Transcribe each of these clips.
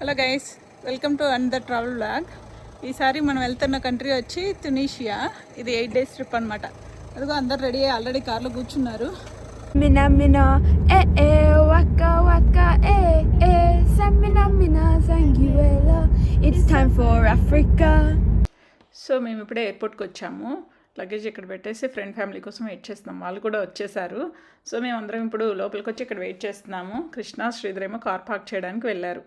Hello guys, welcome to another travel blog. ఈసారి మనం వెళ్తున్న కంట్రీ వచ్చి తునీషియా. ఇది 8 days ట్రిప్ అనమాట. అదిగో అందరు రెడీ అయ్యి ఆల్రెడీ కార్లో కూర్చున్నారు. Mina mina, waka waka, samina mina, sanguela. It's time for Africa. So మేము ఇప్పుడే ఎయిర్పోర్ట్కి వచ్చాము. లగేజ్ ఇక్కడ పెట్టేసి ఫ్రెండ్ ఫ్యామిలీ కోసం వెయిట్ చేస్తున్నాం. వాళ్ళు కూడా వచ్చేసారు. సో మేము అందరం ఇప్పుడు లోపలికి వచ్చి ఇక్కడ వెయిట్ చేస్తున్నాము. కృష్ణ, శ్రీధర్ ఏమో కార్ పార్క్ చేయడానికి వెళ్ళారు.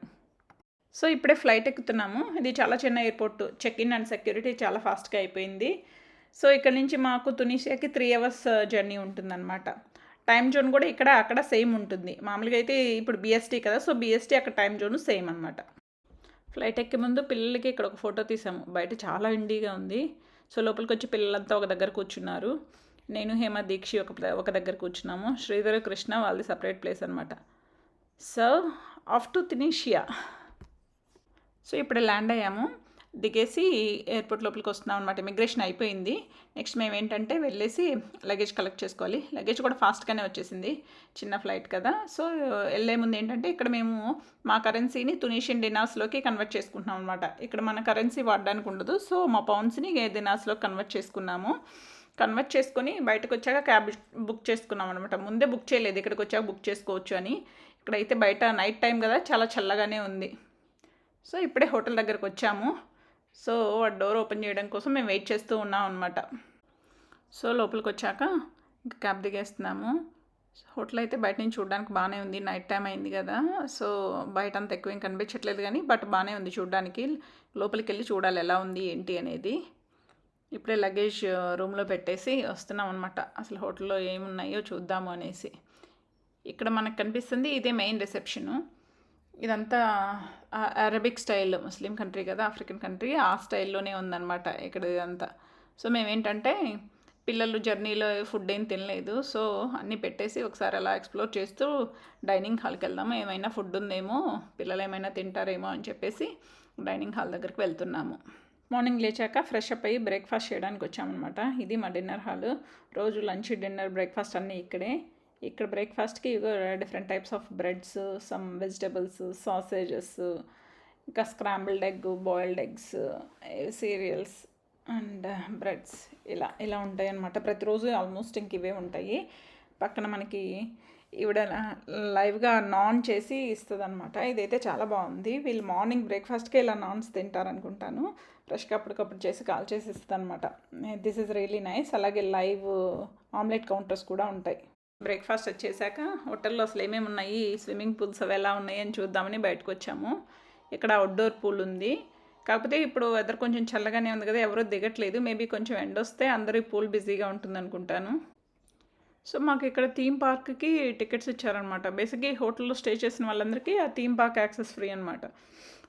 సో ఇప్పుడే ఫ్లైట్ ఎక్కుతున్నాము. ఇది చాలా చిన్న airport. Check in and security చాలా ఫాస్ట్గా అయిపోయింది. సో ఇక్కడ నుంచి మాకు తునీషియాకి 3 hours జర్నీ ఉంటుందన్నమాట. టైం జోన్ కూడా ఇక్కడ అక్కడ సేమ్ ఉంటుంది. మామూలుగా అయితే ఇప్పుడు బిఎస్టీ కదా, సో బిఎస్టీ అక్కడ టైం జోన్ సేమ్ అనమాట. ఫ్లైట్ ఎక్కే ముందు పిల్లలకి ఇక్కడ ఒక ఫోటో తీసాము. బయట చాలా విండీగా ఉంది. సో లోపలికి వచ్చి పిల్లలంతా ఒక దగ్గర కూర్చున్నారు. నేను, హేమ, దీక్షి ఒక దగ్గర కూర్చున్నాము. శ్రీధర్, కృష్ణ వాళ్ళది సపరేట్ ప్లేస్ అనమాట. So off to తునీషియా. సో ఇప్పుడు ల్యాండ్ అయ్యాము. దిగేసి ఎయిర్పోర్ట్ లోపలికి వస్తున్నాం అనమాట. ఇమిగ్రేషన్ అయిపోయింది. నెక్స్ట్ మేము ఏంటంటే వెళ్ళేసి లగేజ్ కలెక్ట్ చేసుకోవాలి. లగేజ్ కూడా ఫాస్ట్గానే వచ్చేసింది, చిన్న ఫ్లైట్ కదా. సో వెళ్ళే ముందు ఏంటంటే ఇక్కడ మేము మా కరెన్సీని తునీషియన్ డినార్స్లోకి కన్వర్ట్ చేసుకుంటున్నాం అనమాట. ఇక్కడ మన కరెన్సీ వాడడానికి ఉండదు. సో మా పౌండ్స్ని డినార్స్లోకి కన్వర్ట్ చేసుకున్నాము. కన్వర్ట్ చేసుకొని బయటకు వచ్చాక క్యాబ్ బుక్ చేసుకున్నాం అనమాట. ముందే బుక్ చేయలేదు, ఇక్కడికి వచ్చాక బుక్ చేసుకోవచ్చు అని. ఇక్కడైతే బయట నైట్ టైం కదా, చాలా చల్లగానే ఉంది. సో ఇప్పుడే హోటల్ దగ్గరకు వచ్చాము. సో డోర్ ఓపెన్ చేయడం కోసం మేము వెయిట్ చేస్తూ ఉన్నాం అనమాట. సో లోపలికి వచ్చాక ఇంకా క్యాబ్ దిగేస్తున్నాము. హోటల్ అయితే బయట నుంచి చూడడానికి బాగానే ఉంది. నైట్ టైం అయింది కదా, సో బయట అంత ఎక్కువ ఏం కనిపించట్లేదు కానీ బట్ బాగానే ఉంది చూడడానికి. లోపలికి వెళ్ళి చూడాలి ఎలా ఉంది ఏంటి అనేది. ఇప్పుడే లగేజ్ రూమ్లో పెట్టేసి వస్తున్నాం అనమాట. అసలు హోటల్లో ఏమున్నాయో చూద్దాము అనేసి. ఇక్కడ మనకు కనిపిస్తుంది ఇదే మెయిన్ రిసెప్షను. ఇదంతా అరబిక్ స్టైల్, ముస్లిం కంట్రీ కదా, ఆఫ్రికన్ కంట్రీ, ఆ స్టైల్లోనే ఉందన్నమాట ఇక్కడ ఇదంతా. సో మేమేంటంటే పిల్లలు జర్నీలో ఫుడ్ ఏం తినలేదు. సో అన్నీ పెట్టేసి ఒకసారి అలా ఎక్స్ప్లోర్ చేస్తూ డైనింగ్ హాల్కి వెళ్దాము, ఏమైనా ఫుడ్ ఉందేమో, పిల్లలు ఏమైనా తింటారేమో అని చెప్పేసి డైనింగ్ హాల్ దగ్గరికి వెళ్తున్నాము. మార్నింగ్ లేచాక ఫ్రెష్ అప్ అయ్యి బ్రేక్ఫాస్ట్ చేయడానికి వచ్చామన్నమాట. ఇది మా డిన్నర్ హాల్. రోజు లంచ్, డిన్నర్, బ్రేక్ఫాస్ట్ అన్నీ ఇక్కడే. ఇక్కడ బ్రేక్ఫాస్ట్కి different types of breads, some vegetables, sausages, ఇంకా scrambled egg, boiled eggs, cereals and breads ఇలా ఉంటాయి అన్నమాట. ప్రతిరోజు ఆల్మోస్ట్ ఇంక ఇవే ఉంటాయి. పక్కన మనకి ఈవిడ లైవ్గా నాన్ చేసి ఇస్తుంది అనమాట. ఇదైతే చాలా బాగుంది. వీళ్ళు మార్నింగ్ బ్రేక్ఫాస్ట్కే ఇలా నాన్స్ తింటారనుకుంటాను. ఫ్రెష్గా అప్పటికప్పుడు చేసి కాల్ చేసి ఇస్తుంది అనమాట. This is really nice. అలాగే లైవ్ ఆమ్లెట్ కౌంటర్స్ కూడా ఉంటాయి. బ్రేక్ఫాస్ట్ వచ్చేసాక హోటల్లో అసలు ఏమేమి ఉన్నాయి, స్విమ్మింగ్ పూల్స్ అవి ఎలా ఉన్నాయి అని చూద్దామని బయటకు వచ్చాము. ఇక్కడ అవుట్డోర్ పూల్ ఉంది. కాకపోతే ఇప్పుడు వెదర్ కొంచెం చల్లగానే ఉంది కదా, ఎవరూ దిగట్లేదు. మేబీ కొంచెం ఎండ వస్తే అందరూ ఈ పూల్ బిజీగా ఉంటుంది అనుకుంటాను. సో మాకు ఇక్కడ థీమ్ పార్క్కి టికెట్స్ ఇచ్చారనమాట. బేసిక్గా ఈ హోటల్లో స్టే చేసిన వాళ్ళందరికీ ఆ థీమ్ పార్క్ యాక్సెస్ ఫ్రీ అనమాట.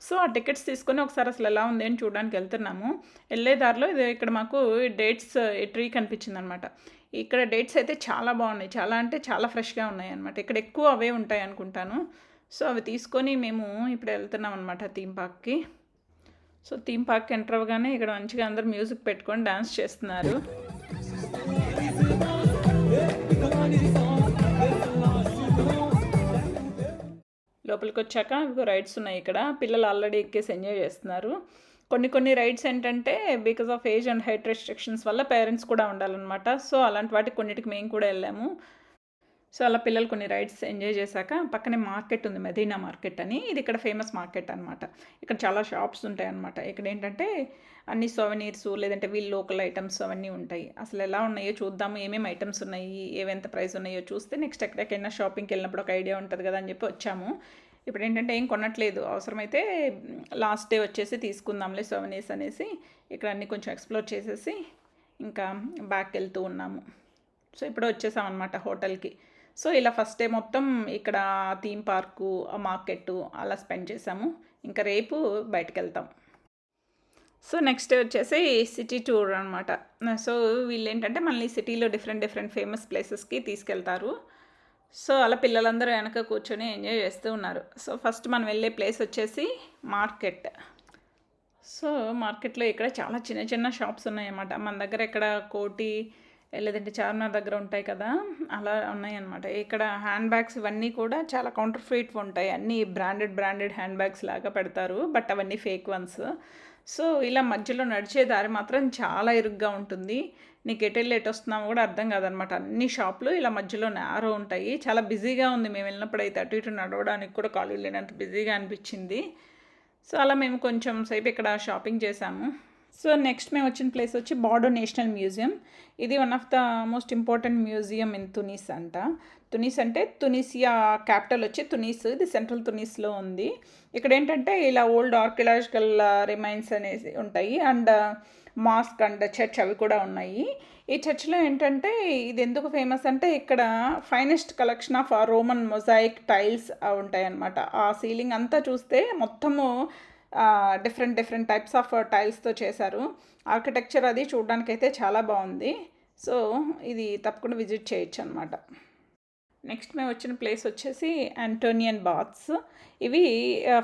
సో ఆ టికెట్స్ తీసుకొని ఒకసారి అసలు ఎలా ఉంది అని చూడడానికి వెళ్తున్నాము. వెళ్ళే దారిలో ఇక్కడ మాకు డేట్స్ ట్రీ కనిపించింది అనమాట. ఇక్కడ డేట్స్ అయితే చాలా బాగున్నాయి. చాలా అంటే చాలా ఫ్రెష్గా ఉన్నాయి అనమాట. ఇక్కడ ఎక్కువ అవే ఉంటాయి అనుకుంటాను. సో అవి తీసుకొని మేము ఇప్పుడు వెళ్తున్నాం అనమాట థీమ్ పార్క్కి. సో థీమ్ పార్క్ ఎంటర్ అవ్వగానే ఇక్కడ మంచిగా అందరూ మ్యూజిక్ పెట్టుకొని డ్యాన్స్ చేస్తున్నారు. లోపలికి వచ్చాక ఇవి రైడ్స్ ఉన్నాయి. ఇక్కడ పిల్లలు ఆల్రెడీ ఎక్కేసి ఎంజాయ్ చేస్తున్నారు. కొన్ని రైడ్స్ ఏంటంటే because of age and height restrictions వల్ల పేరెంట్స్ కూడా ఉండాలన్నమాట. సో అలాంటి వాటికి కొన్నిటికి మేము కూడా వెళ్ళాము. సో అలా పిల్లలు కొన్ని రైడ్స్ ఎంజాయ్ చేశాక పక్కనే మార్కెట్ ఉంది, మెదీనా మార్కెట్ అని. ఇది ఇక్కడ ఫేమస్ మార్కెట్ అనమాట. ఇక్కడ చాలా షాప్స్ ఉంటాయి అన్నమాట. ఇక్కడ ఏంటంటే అన్ని సోవెనీర్స్, లేదంటే వీళ్ళు లోకల్ ఐటమ్స్ అవన్నీ ఉంటాయి. అసలు ఎలా ఉన్నాయో చూద్దాము, ఏమేమి ఐటమ్స్ ఉన్నాయి, ఏవెంత ప్రైస్ ఉన్నాయో చూస్తే నెక్స్ట్ ఎక్కడికైనా షాపింగ్కి వెళ్ళినప్పుడు ఒక ఐడియా ఉంటుంది కదా అని చెప్పి వచ్చాము. ఇప్పుడు ఏంటంటే ఏం కొనట్లేదు, అవసరమైతే లాస్ట్ డే వచ్చేసి తీసుకుందాంలే సోవెనీర్స్ అనేసి ఇక్కడ అన్నీ కొంచెం ఎక్స్ప్లోర్ చేసేసి ఇంకా బ్యాక్ వెళ్తూ ఉన్నాము. సో ఇప్పుడు వచ్చేసాం అనమాట హోటల్కి. సో ఇలా ఫస్ట్ డే మొత్తం ఇక్కడ థీమ్ పార్కు, మార్కెట్ అలా స్పెండ్ చేసాము. ఇంకా రేపు బయటకు వెళ్తాం. సో నెక్స్ట్ డే వచ్చేసి సిటీ టూర్ అనమాట. సో వీళ్ళు ఏంటంటే మళ్ళీ సిటీలో డిఫరెంట్ ఫేమస్ ప్లేసెస్కి తీసుకెళ్తారు. సో అలా పిల్లలందరూ వెనక కూర్చొని ఎంజాయ్ చేస్తూ ఉన్నారు. సో ఫస్ట్ మనం వెళ్ళే ప్లేస్ వచ్చేసి మార్కెట్. సో మార్కెట్లో ఇక్కడ చాలా చిన్న షాప్స్ ఉన్నాయన్నమాట. మన దగ్గర ఇక్కడ కోటి, లేదంటే చార్మినార్ దగ్గర ఉంటాయి కదా, అలా ఉన్నాయన్నమాట. ఇక్కడ హ్యాండ్ బ్యాగ్స్ ఇవన్నీ కూడా చాలా కౌంటర్ ఫీట్ ఉంటాయి. అన్నీ బ్రాండెడ్ హ్యాండ్ బ్యాగ్స్ లాగా పెడతారు, బట్ అవన్నీ ఫేక్ వన్స్. సో ఇలా మధ్యలో నడిచే దారి మాత్రం చాలా ఇరుగ్గా ఉంటుంది. నీకు ఎటెళ్ళి ఎటు వస్తున్నామో కూడా అర్థం కాదనమాట. అన్ని షాపులు ఇలా మధ్యలో నేరో ఉంటాయి. చాలా బిజీగా ఉంది. మేము వెళ్ళినప్పుడు అయితే అటు ఇటు నడవడానికి కూడా ఖాళీ లేనంత బిజీగా అనిపించింది. సో అలా మేము కొంచెం సేపు ఇక్కడ షాపింగ్ చేసాము. సో నెక్స్ట్ మేము వచ్చిన ప్లేస్ వచ్చి బార్డో నేషనల్ మ్యూజియం. ఇది one of the most important museum in Tunis అంట. తునీస్ అంటే తునీసియా క్యాపిటల్ వచ్చి తునీస్, ఇది సెంట్రల్ తునీస్లో ఉంది. ఇక్కడ ఏంటంటే ఇలా ఓల్డ్ ఆర్కియలాజికల్ రిమైన్స్ అనేసి ఉంటాయి, అండ్ మాస్క్ అండ్ చర్చ్ అవి కూడా ఉన్నాయి. ఈ చర్చ్లో ఏంటంటే ఇది ఎందుకు ఫేమస్ అంటే ఇక్కడ finest collection of Roman mosaic tiles ఉంటాయి అన్నమాట. ఆ సీలింగ్ అంతా చూస్తే మొత్తము డిఫరెంట్ టైప్స్ ఆఫ్ టైల్స్తో చేశారు. ఆర్కిటెక్చర్ అది చూడడానికైతే చాలా బాగుంది. సో ఇది తప్పకుండా విజిట్ చేయొచ్చు అనమాట. నెక్స్ట్ మేము వచ్చిన ప్లేస్ వచ్చేసి ఆంటోనియన్ బాత్స్. ఇవి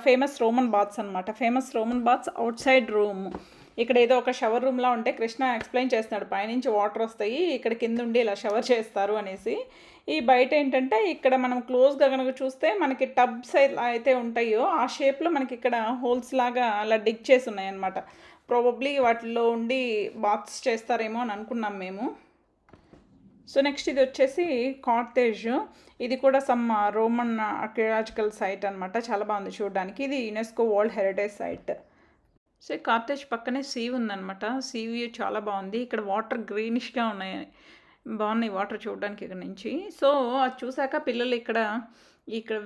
ఫేమస్ రోమన్ బాత్స్ అనమాట. Famous Roman baths outside room. ఇక్కడ ఏదో ఒక షవర్ రూమ్లా ఉంటే కృష్ణ ఎక్స్ప్లెయిన్ చేస్తున్నాడు, పైనుంచి వాటర్ వస్తాయి, ఇక్కడ కింద ఉండి ఇలా షవర్ చేస్తారు అనేసి. ఈ బయట ఏంటంటే ఇక్కడ మనం క్లోజ్గా కనుక చూస్తే మనకి టబ్స్ అయితే ఉంటాయో ఆ షేప్లో మనకి ఇక్కడ హోల్స్ లాగా అలా డిగ్ చేసి ఉన్నాయన్నమాట. ప్రాబబ్లీ వాటిల్లో ఉండి బాత్స్ చేస్తారేమో అని అనుకున్నాం మేము. సో నెక్స్ట్ ఇది వచ్చేసి కార్తేజ్. ఇది కూడా సమ్ రోమన్ ఆర్కియలాజికల్ సైట్ అనమాట. చాలా బాగుంది చూడడానికి. ఇది UNESCO world heritage site. So Carthage పక్కనే సీ ఉందన్నమాట. సీ వ్యూ చాలా బాగుంది. ఇక్కడ వాటర్ గ్రీనిష్గా బాగున్నాయి వాటర్ చూడడానికి ఇక్కడ నుంచి. సో అది చూసాక పిల్లలు ఇక్కడ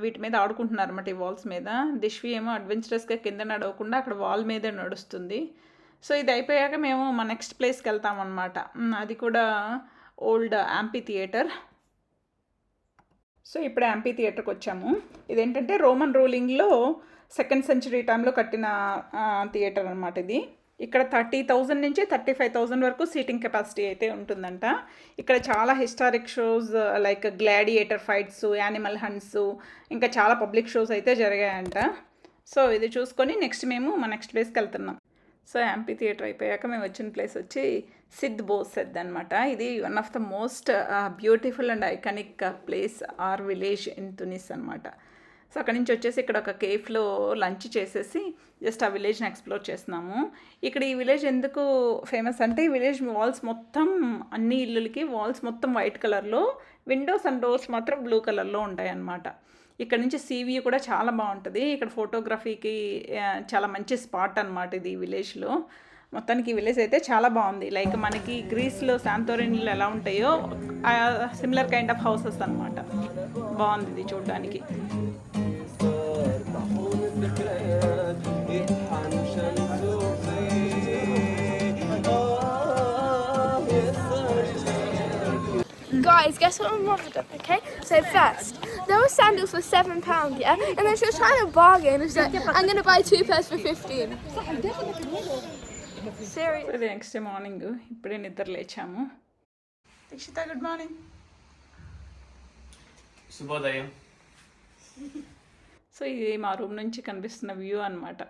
వీటి మీద ఆడుకుంటున్నారు అనమాట, ఈ వాల్స్ మీద. దిష్వి ఏమో అడ్వెంచరస్గా కింద నడవకుండా అక్కడ వాల్ మీదే నడుస్తుంది. సో ఇది అయిపోయాక మేము మా నెక్స్ట్ ప్లేస్కి వెళ్తామన్నమాట. అది కూడా ఓల్డ్ యాంపీ థియేటర్. సో ఇప్పుడు యాంపీ థియేటర్కి వచ్చాము. ఇదేంటంటే రోమన్ రూలింగ్లో 2nd century టైంలో కట్టిన థియేటర్ అనమాట ఇది. ఇక్కడ 30,000 నుంచి 35,000 వరకు సీటింగ్ కెపాసిటీ అయితే ఉంటుందంట. ఇక్కడ చాలా historic shows like gladiator fights, animal haunts, ఇంకా చాలా పబ్లిక్ షోస్ అయితే జరిగాయంట. సో ఇది చూసుకొని మేము మా నెక్స్ట్ ప్లేస్కి వెళ్తున్నాం. సో యాంపీ థియేటర్ అయిపోయాక మేము వచ్చిన ప్లేస్ వచ్చి సిద్ బోసెద్ అనమాట. ఇది one of the most beautiful and iconic place are village in Tunis అనమాట. సో అక్కడి నుంచి వచ్చేసి ఇక్కడ ఒక కేఫ్లో లంచ్ చేసేసి జస్ట్ ఆ విలేజ్ని ఎక్స్ప్లోర్ చేస్తున్నాము. ఇక్కడ ఈ విలేజ్ ఎందుకు ఫేమస్ అంటే ఈ విలేజ్ వాల్స్ మొత్తం, అన్ని ఇల్లులకి వాల్స్ మొత్తం వైట్ కలర్లో, విండోస్ అండ్ డోర్స్ మాత్రం బ్లూ కలర్లో ఉంటాయి అన్నమాట. ఇక్కడ నుంచి సీ వ్యూ కూడా చాలా బాగుంటుంది. ఇక్కడ ఫోటోగ్రఫీకి చాలా మంచి స్పాట్ అనమాట ఇది ఈ విలేజ్లో. మొత్తానికి ఈ విలేజ్ అయితే చాలా బాగుంది. లైక్ మనకి గ్రీస్లో శాంతోరినిలో ఎలా ఉంటాయో సిమిలర్ కైండ్ ఆఫ్ హౌసెస్ అనమాట. బాగుంది ఇది చూడడానికి. Guys, guess what my mother did, okay? So first, there were sandals for £7, yeah? And then she was trying to bargain. She was like, I'm going to buy 2 pairs for 15. Serious? ఇది next morning ఇప్పుడే నిద్ర లేచాము. Dikshita good morning. శుభోదయం. So ఇది మా room నుంచి కనిపిస్తున్న view అనమాట.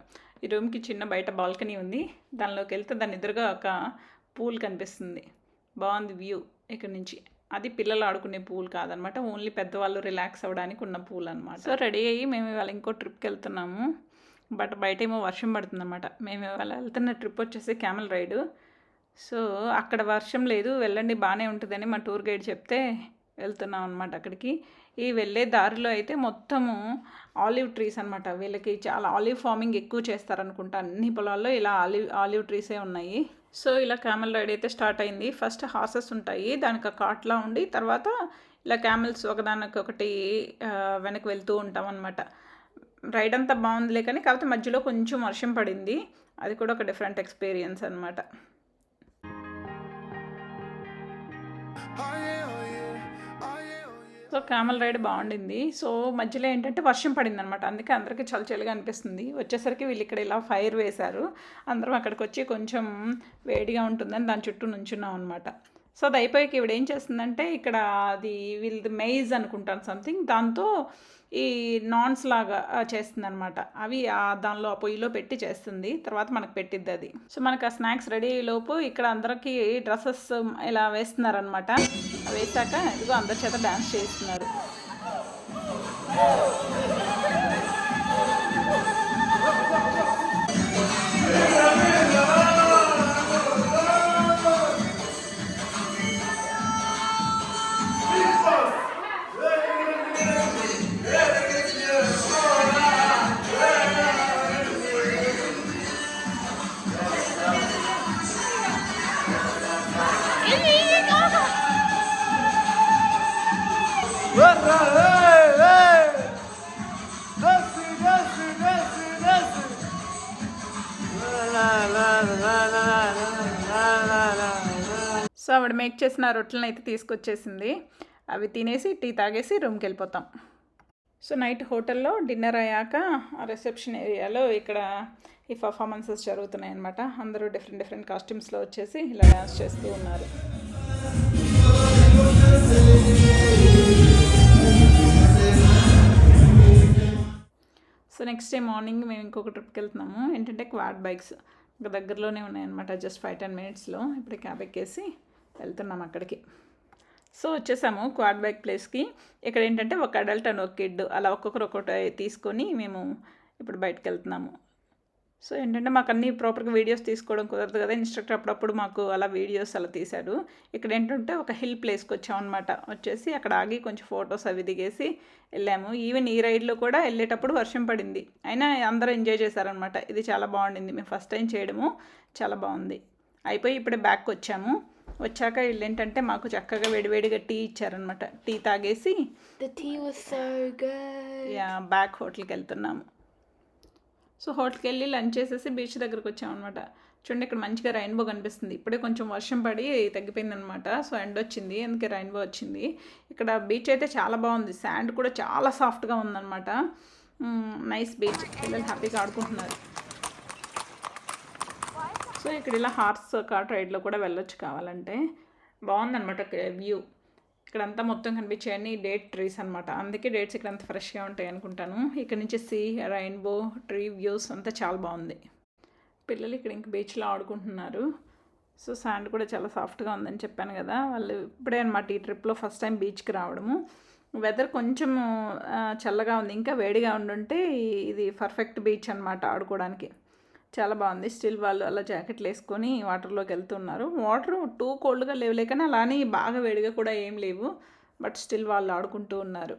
ఈ రూమ్కి చిన్న బయట బాల్కనీ ఉంది. దానిలోకి వెళ్తే దాని ఎదురుగా ఒక పూల్ కనిపిస్తుంది. బాగుంది వ్యూ ఇక్కడ నుంచి. అది పిల్లలు ఆడుకునే పూల్ కాదనమాట, ఓన్లీ పెద్దవాళ్ళు రిలాక్స్ అవ్వడానికి ఉన్న పూల్ అనమాట. సో రెడీ అయ్యి మేము ఇవాళ ఇంకో ట్రిప్కి వెళ్తున్నాము. బట్ బయట ఏమో వర్షం పడుతుందన్నమాట. మేము ఇవాళ వెళ్తున్న ట్రిప్ వచ్చేసి క్యామెల్ రైడు. సో అక్కడ వర్షం లేదు, వెళ్ళండి బాగానే ఉంటుందని మా టూర్ గైడ్ చెప్తే వెళ్తున్నాం అనమాట అక్కడికి. ఈ వెళ్ళే దారిలో అయితే మొత్తము ఆలివ్ ట్రీస్ అనమాట. వీళ్ళకి చాలా ఆలివ్ ఫార్మింగ్ ఎక్కువ చేస్తారనుకుంటా. అన్ని పొలాల్లో ఇలా ఆలివ్ ట్రీసే ఉన్నాయి. సో ఇలా క్యామెల్ రైడ్ అయితే స్టార్ట్ అయింది. ఫస్ట్ హార్సెస్ ఉంటాయి, దానికి కార్ట్లా ఉండి తర్వాత ఇలా క్యామెల్స్ ఒకదానికి ఒకటి వెనక్కి వెళ్తూ ఉంటాం అనమాట. రైడ్ అంతా బాగుందిలే కానీ కాకపోతే మధ్యలో కొంచెం వర్షం పడింది. అది కూడా ఒక డిఫరెంట్ ఎక్స్పీరియన్స్ అనమాట. సో క్యామెల్ రైడ్ బాగుండింది. సో మధ్యలో ఏంటంటే వర్షం పడింది అనమాట. అందుకే అందరికీ చలిగా అనిపిస్తుంది. వచ్చేసరికి వీళ్ళు ఇక్కడ ఇలా ఫైర్ వేశారు. అందరం అక్కడికి వచ్చి కొంచెం వేడిగా ఉంటుందని దాని చుట్టూ నుంచున్నాం అనమాట. సో అది అయిపోయాక ఇవిడ ఏం చేస్తుందంటే ఇక్కడ అది వీళ్ళది మెయిజ్ అనుకుంటాను సంథింగ్, దాంతో ఈ నాన్స్ లాగా చేస్తుందనమాట. అవి దానిలో ఆ పొయ్యిలో పెట్టి చేస్తుంది. తర్వాత మనకు పెట్టిద్ది అది. సో మనకు ఆ స్నాక్స్ రెడీ అయ్యేలోపు ఇక్కడ అందరికీ డ్రెస్సెస్ ఇలా వేస్తున్నారనమాట. వేసాక ఇదిగో అందరి చేత డ్యాన్స్ చేస్తున్నారు. సో ఆవిడ మేక్ చేసిన రొట్టెలను అయితే తీసుకొచ్చేసింది. అవి తినేసి టీ తాగేసి రూమ్కి వెళ్ళిపోతాం. సో నైట్ హోటల్లో డిన్నర్ అయ్యాక రిసెప్షన్ ఏరియాలో ఇక్కడ ఈ పర్ఫార్మెన్సెస్ జరుగుతున్నాయి అన్నమాట. అందరూ డిఫరెంట్ కాస్ట్యూమ్స్లో వచ్చేసి ఇలా డ్యాన్స్ చేస్తూ ఉన్నారు. సో నెక్స్ట్ డే మార్నింగ్ మేము ఇంకొక ట్రిప్కి వెళ్తున్నాము. ఏంటంటే క్వాడ్ బైక్స్ ఇంకా దగ్గరలోనే ఉన్నాయన్నమాట. జస్ట్ 5-10 మినిట్స్లో ఇప్పుడు క్యాబ్ ఎక్కేసి వెళ్తున్నాం అక్కడికి. సో వచ్చేసాము క్వాడ్ బైక్ ప్లేస్కి. ఇక్కడ ఏంటంటే ఒక అడల్ట్ అండ్ ఒక కిడ్ అలా ఒక్కొక్కరు ఒక్కొక్కటి తీసుకొని మేము ఇప్పుడు బయటకు వెళ్తున్నాము. సో ఏంటంటే మాకు అన్నీ ప్రాపర్గా వీడియోస్ తీసుకోవడం కుదరదు కదా. ఇన్స్ట్రక్టర్ అప్పుడప్పుడు మాకు అలా వీడియోస్ అలా తీశాడు. ఇక్కడ ఏంటంటే ఒక హిల్ ప్లేస్కి వచ్చామన్నమాట. వచ్చేసి అక్కడ ఆగి కొంచెం ఫొటోస్ అవి దిగేసి వెళ్ళాము. ఈవెన్ ఈ రైడ్లో కూడా వెళ్ళేటప్పుడు వర్షం పడింది, అయినా అందరూ ఎంజాయ్ చేశారనమాట. ఇది చాలా బాగుండింది. మేము ఫస్ట్ టైం చేయడము చాలా బాగుంది. అయిపోయి ఇప్పుడే బ్యాక్కి వచ్చాము. వచ్చాక వీళ్ళు ఏంటంటే మాకు చక్కగా వేడివేడిగా టీ ఇచ్చారనమాట. టీ తాగేసి బ్యాక్ హోటల్కి వెళ్తున్నాము. సో హోటల్కి వెళ్ళి లంచ్ చేసేసి బీచ్ దగ్గరకు వచ్చామన్నమాట. చూడండి ఇక్కడ మంచిగా రెయిన్బో కనిపిస్తుంది. ఇప్పుడే కొంచెం వర్షం పడి తగ్గిపోయిందనమాట. సో ఎండ్ వచ్చింది, అందుకే రెయిన్బో వచ్చింది. ఇక్కడ బీచ్ అయితే చాలా బాగుంది. శాండ్ కూడా చాలా సాఫ్ట్గా ఉందన్నమాట. Nice beach. పిల్లలు హ్యాపీగా ఆడుకుంటున్నారు. సో ఇక్కడ ఇలా హార్స్ కార్ట్ రైడ్లో కూడా వెళ్ళొచ్చు కావాలంటే. బాగుందన్నమాట వ్యూ. ఇక్కడంతా మొత్తం కనిపించాయని డేట్ ట్రీస్ అనమాట. అందుకే డేట్స్ ఇక్కడ అంత ఫ్రెష్గా ఉంటాయి అనుకుంటాను. ఇక్కడ నుంచి సీ, రెయిన్బో, ట్రీ వ్యూస్ అంతా చాలా బాగుంది. పిల్లలు ఇక్కడ ఇంక బీచ్లో ఆడుకుంటున్నారు. సో శాండ్ కూడా చాలా సాఫ్ట్గా ఉందని చెప్పాను కదా. వాళ్ళు ఇప్పుడే అనమాట ఈ ట్రిప్లో ఫస్ట్ టైం బీచ్కి రావడము. వెదర్ కొంచెం చల్లగా ఉంది. ఇంకా వేడిగా ఉండుంటే ఇది పర్ఫెక్ట్ బీచ్ అనమాట ఆడుకోవడానికి. చాలా బాగుంది. స్టిల్ వాళ్ళు అలా జాకెట్లు వేసుకొని వాటర్లోకి వెళ్తున్నారు. వాటర్ టూ కోల్డ్గా లేవులే, కానీ అలానే బాగా వేడిగా కూడా ఏం లేవు. బట్ స్టిల్ వాళ్ళు ఆడుకుంటూ ఉన్నారు.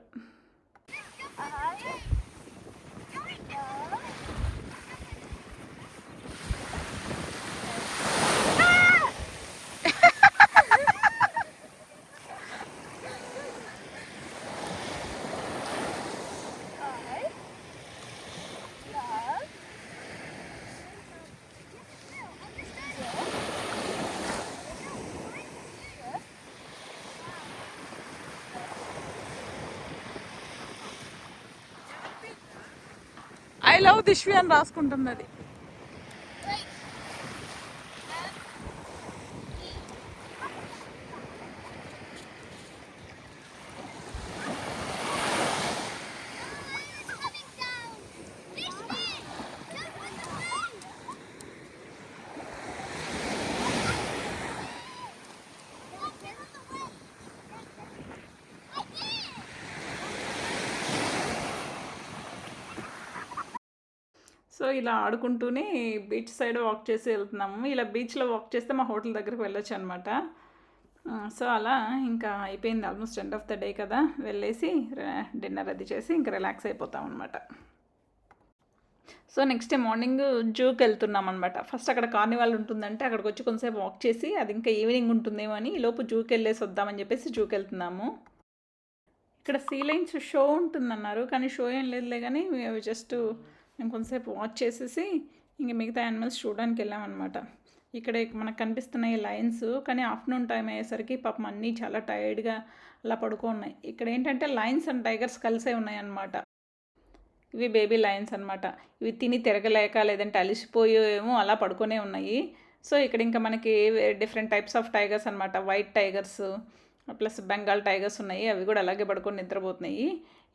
ఐ లవ్ దిష్వి అని రాసుకుంటున్నది. సో ఇలా ఆడుకుంటూనే బీచ్ సైడ్ వాక్ చేసి వెళ్తున్నాము. ఇలా బీచ్లో వాక్ చేస్తే మా హోటల్ దగ్గరికి వెళ్ళొచ్చు అనమాట. సో అలా ఇంకా అయిపోయింది. Almost end of the day కదా. వెళ్ళేసి డిన్నర్ అది చేసి ఇంకా రిలాక్స్ అయిపోతాం అనమాట. సో నెక్స్ట్ డే మార్నింగ్ జూకి వెళ్తున్నాం అనమాట. ఫస్ట్ అక్కడ కార్నివాల్ ఉంటుందంటే అక్కడికి వచ్చి కొంతసేపు వాక్ చేసి అది ఇంకా ఈవినింగ్ ఉంటుందేమో అని ఈలోపు జూకి వెళ్ళేసి వద్దామని చెప్పేసి జూకి వెళ్తున్నాము. ఇక్కడ సీ లైన్స్ షో ఉంటుందన్నారు, కానీ షో ఏం లేదులే. కానీ జస్ట్ మేము కొంతసేపు వాచ్ చేసేసి ఇంక మిగతా యానిమల్స్ చూడడానికి వెళ్ళామన్నమాట. ఇక్కడ మనకు కనిపిస్తున్నాయి లైన్స్, కానీ ఆఫ్టర్నూన్ టైం అయ్యేసరికి పాపం అన్నీ చాలా టైర్డ్గా అలా పడుకున్నాయి. ఇక్కడ ఏంటంటే లైన్స్ అండ్ టైగర్స్ కలిసే ఉన్నాయన్నమాట. ఇవి బేబీ లయన్స్ అనమాట. ఇవి తిని తిరగలేక లేదంటే అలిసిపోయేమో అలా పడుకునే ఉన్నాయి. సో ఇక్కడ ఇంకా మనకి డిఫరెంట్ టైప్స్ ఆఫ్ టైగర్స్ అనమాట. White tigers plus Bengal tigers ఉన్నాయి. అవి కూడా అలాగే పడుకొని నిద్రపోతున్నాయి.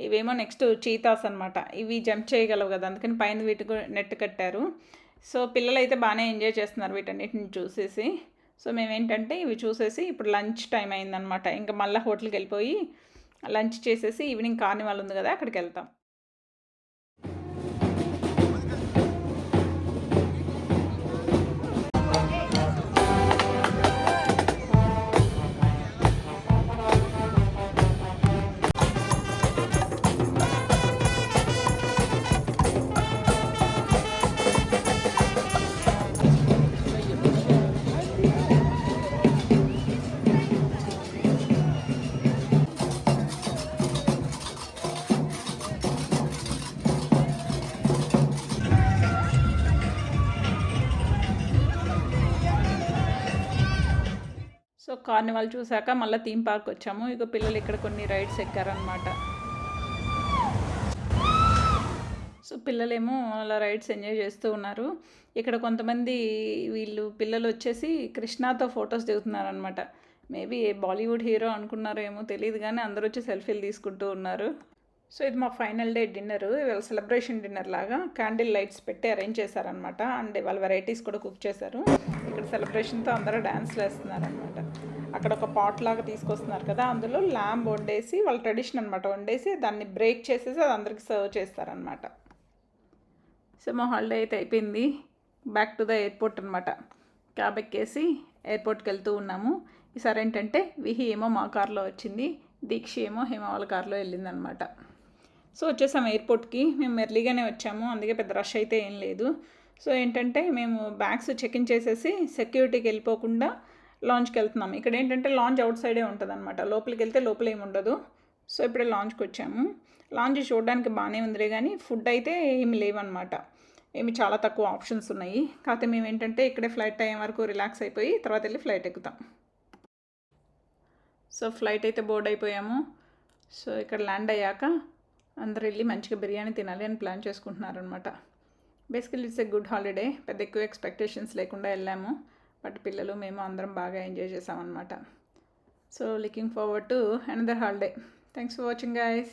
ఇవేమో నెక్స్ట్ చీతాస్ అనమాట. ఇవి జంప్ చేయగలవు కదా, అందుకని పైన వీటికి నెట్ కట్టారు. సో పిల్లలైతే బాగానే ఎంజాయ్ చేస్తున్నారు వీటన్నిటిని చూసేసి. సో మేమేంటంటే ఇవి చూసేసి ఇప్పుడు లంచ్ టైం అయిందనమాట. ఇంకా మళ్ళీ హోటల్కి వెళ్ళిపోయి లంచ్ చేసేసి ఈవినింగ్ కార్నివాల్ ఉంది కదా అక్కడికి వెళ్తాం. సో కార్నివాల్ చూసాక మళ్ళీ థీమ్ పార్క్ వచ్చాము. ఇక పిల్లలు ఇక్కడ కొన్ని రైడ్స్ ఎక్కారనమాట. సో పిల్లలేమో అలా రైడ్స్ ఎంజాయ్ చేస్తూ ఉన్నారు. ఇక్కడ కొంతమంది పిల్లలు వచ్చేసి కృష్ణతో ఫొటోస్ దిగుతున్నారనమాట. మేబీ బాలీవుడ్ హీరో అనుకున్నారో ఏమో తెలియదు, కానీ అందరూ వచ్చి సెల్ఫీలు తీసుకుంటూ ఉన్నారు. సో ఇది మా ఫైనల్ డే డిన్నర్. ఇవాళ సెలబ్రేషన్ డిన్నర్ లాగా క్యాండిల్ లైట్స్ పెట్టి అరేంజ్ చేశారనమాట. అండ్ వాళ్ళ వెరైటీస్ కూడా కుక్ చేశారు. ఇక్కడ సెలబ్రేషన్తో అందరూ డ్యాన్స్లు వేస్తున్నారనమాట. అక్కడ ఒక పాట్ లాగా తీసుకొస్తున్నారు కదా, అందులో ల్యాంబ్ వండేసి వాళ్ళ ట్రెడిషన్ అనమాట, వండేసి దాన్ని బ్రేక్ చేసేసి అది అందరికి సర్వ్ చేస్తారనమాట. సో మా హాలిడే అయితే అయిపోయింది. బ్యాక్ టు ద ఎయిర్పోర్ట్ అనమాట. క్యాబ్ ఎక్కేసి ఎయిర్పోర్ట్కి వెళ్తూ ఉన్నాము. ఈసారి ఏంటంటే విహి ఏమో మా కార్లో వచ్చింది, దీక్ష ఏమో హేమ వాళ్ళ కార్లో వెళ్ళిందనమాట. సో వచ్చేసాము ఎయిర్పోర్ట్కి. మేము ఎర్లీగానే వచ్చాము, అందుకే పెద్ద రష్ అయితే ఏం లేదు. సో ఏంటంటే మేము బ్యాగ్స్ చెక్-ఇన్ చేసేసి సెక్యూరిటీకి వెళ్ళిపోకుండా లాంచ్కి వెళ్తున్నాము. ఇక్కడ ఏంటంటే లాంచ్ అవుట్ సైడే ఉంటుంది అనమాట, లోపలికి వెళ్తే లోపల ఏమి ఉండదు. సో ఇప్పుడే లాంచ్కి వచ్చాము. లాంచ్ చూడడానికి బాగానే ఉందిలే, కానీ ఫుడ్ అయితే ఏమి లేవన్నమాట. చాలా తక్కువ ఆప్షన్స్ ఉన్నాయి. కాకపోతే మేము ఏంటంటే ఇక్కడే ఫ్లైట్ టైం వరకు రిలాక్స్ అయిపోయి తర్వాత వెళ్ళి ఫ్లైట్ ఎక్కుతాం. సో ఫ్లైట్ అయితే బోర్డ్ అయిపోయాము. సో ఇక్కడ ల్యాండ్ అయ్యాక అందరు వెళ్ళి మంచిగా బిర్యానీ తినాలి అని ప్లాన్ చేసుకుంటున్నారనమాట. Basically it's a good holiday. పెద్ద ఎక్కువ ఎక్స్పెక్టేషన్స్ లేకుండా వెళ్ళాము, బట్ పిల్లలు మేము అందరం బాగా ఎంజాయ్ చేసామన్నమాట. So looking forward to another holiday. Thanks for watching guys.